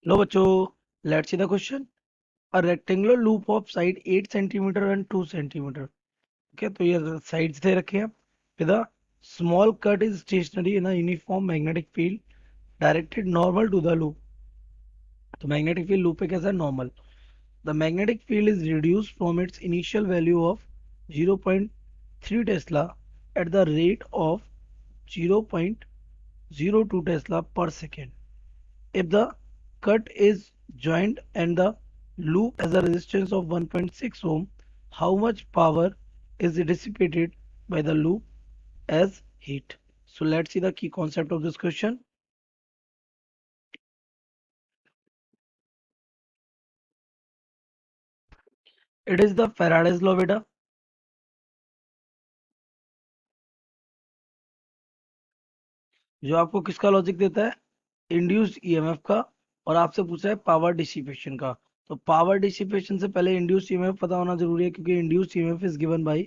लो बच्चों, let's see the question. A rectangular loop of side 8 centimeter and 2 centimeter. Okay, तो ये sides दे रखे हैं. With a small cut is stationary in a uniform magnetic field directed normal to the loop. तो magnetic field loop पे कैसा है? Normal. The magnetic field is reduced from its initial value of 0.3 Tesla at the rate of 0.02 Tesla पर second. If the cut is joined and the loop has a resistance of 1.6 ohm, how much power is dissipated by the loop as heat? So let's see the key concept of this question. It is the Faraday's law beta. जो आपको किसका logic देता है? Induced EMF का. और आपसे पूछा है पावर डिसिपेशन का. तो पावर डिसिपेशन से पहले इंड्यूस्ड ईएमएफ पता होना जरूरी है, क्योंकि induced EMF is given by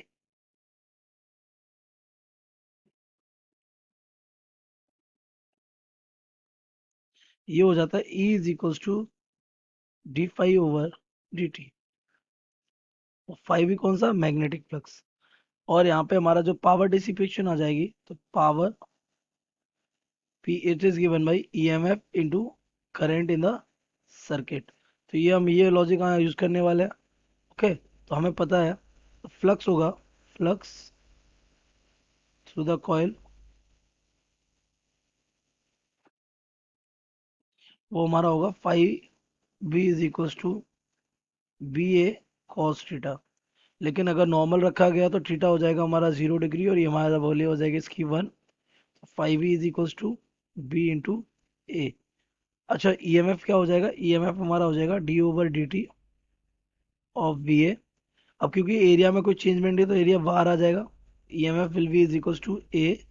ये हो जाता है E is equals to D phi over D T. Phi भी कौन सा? Magnetic flux. और यहाँ पे हमारा जो पावर डिसिपेशन आ जाएगी, तो power P it is given by E M F into current in the circuit. तो ये हम ये लॉजिक यहाँ यूज करने वाले हैं. ओके, तो हमें पता है फ्लक्स होगा, फ्लक्स थ्रू द कॉइल, वो हमारा होगा phi B is equals to B A cos theta. लेकिन अगर नॉर्मल रखा गया तो थीटा हो जाएगा हमारा 0 डिग्री, और ये हमारा वैल्यू हो जाएगी इसकी 1. Five B is equals to B into A. अच्छा, ईएमएफ क्या हो जाएगा? ईएमएफ हमारा हो जाएगा d over D t of V A. अब क्योंकि एरिया में कोई चेंजमेंट है तो एरिया बाहर आ जाएगा. EMF will be is equals to A,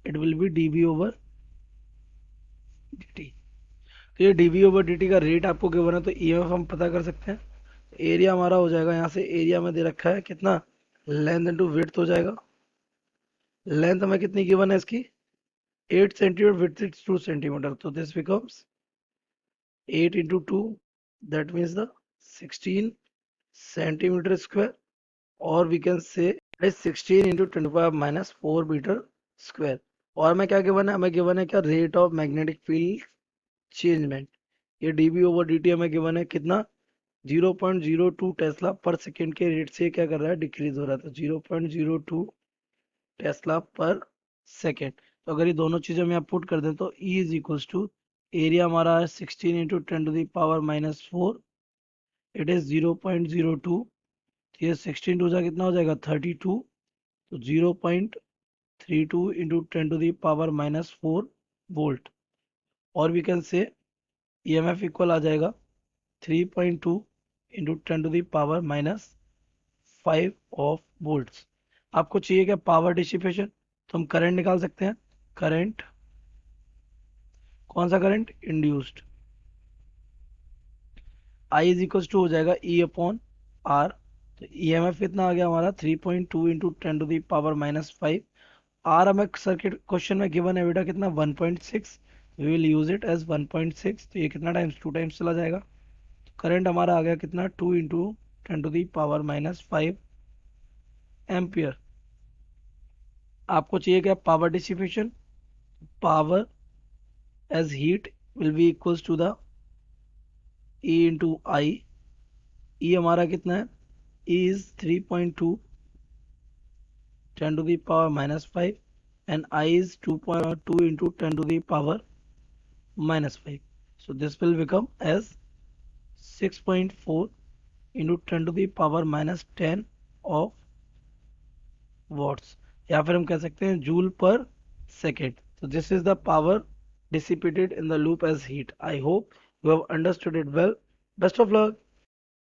it will be D B over D T. तो ये D B over D T का रेट आपको गिवन है, तो ईएमएफ हम पता कर सकते हैं. एरिया हमारा हो जाएगा, यहाँ से एरिया में दे रखा है कितना? लेंथ इंटू विड्थ हो जाएगा. लेंथ हमें कितनी गिवन है इसकी? 8 सेंटीमीटर, विड्थ इज 2 सेंटीमीटर. तो this becomes 8 into 2, that means the 16 centimetre square. और वी कैन से 16 इंटू 25 - 4 मीटर स्क्वायर. और हमें क्या गिवन है? हमें गिवन है क्या? Rate of magnetic field changement. ये डीबी ओवर डीटी हमें गिवन है कितना? 0.02 टेस्ला पर सेकेंड के रेट से क्या कर रहा है? डिक्रीज हो रहा था. 0.02 टेस्ला पर सेकेंड. तो अगर ये दोनों चीजें हम यहाँ पुट कर दें तो E is equals to, area हमारा है 16 इंटू 10⁻⁻⁴. It is 0.02. ये 16 टू जा कितना हो जाएगा? 32. तो 0.32 इंटू 10⁻⁻⁴ वोल्ट. और we can say EMF equal आ जाएगा 3.2 इंटू 10⁻⁻5 ऑफ वोल्ट्स. आपको चाहिए क्या? Power dissipation. तो हम करंट निकाल सकते हैं. करंट, कौन सा current? Induced. I is equal to हो जाएगा ई अपॉन आर. तो ईएमएफ कितना आ गया हमारा? 3.2 इंटू 10⁻⁻5. आर हमें सर्किट क्वेश्चन में गिवन है बेटा कितना? 1.6. We will use it as 1.6. तो ये कितना टाइम्स? 2 टाइम्स चला जाएगा. तो करंट हमारा आ गया कितना? 2 इंटू 10⁻⁻5 एम्पियर. आपको चाहिए क्या? Power dissipation. Power as heat will be equals to the E into I. E हमारा कितना है? E is 3.2 10⁻⁻5 and I is 2.2 into 10⁻⁻5. So this will become as 6.4 into 10⁻⁻10 of watts. या फिर हम कह सकते हैं जूल पर second. So this is the power dissipated in the loop as heat. I hope you have understood it well. Best of luck.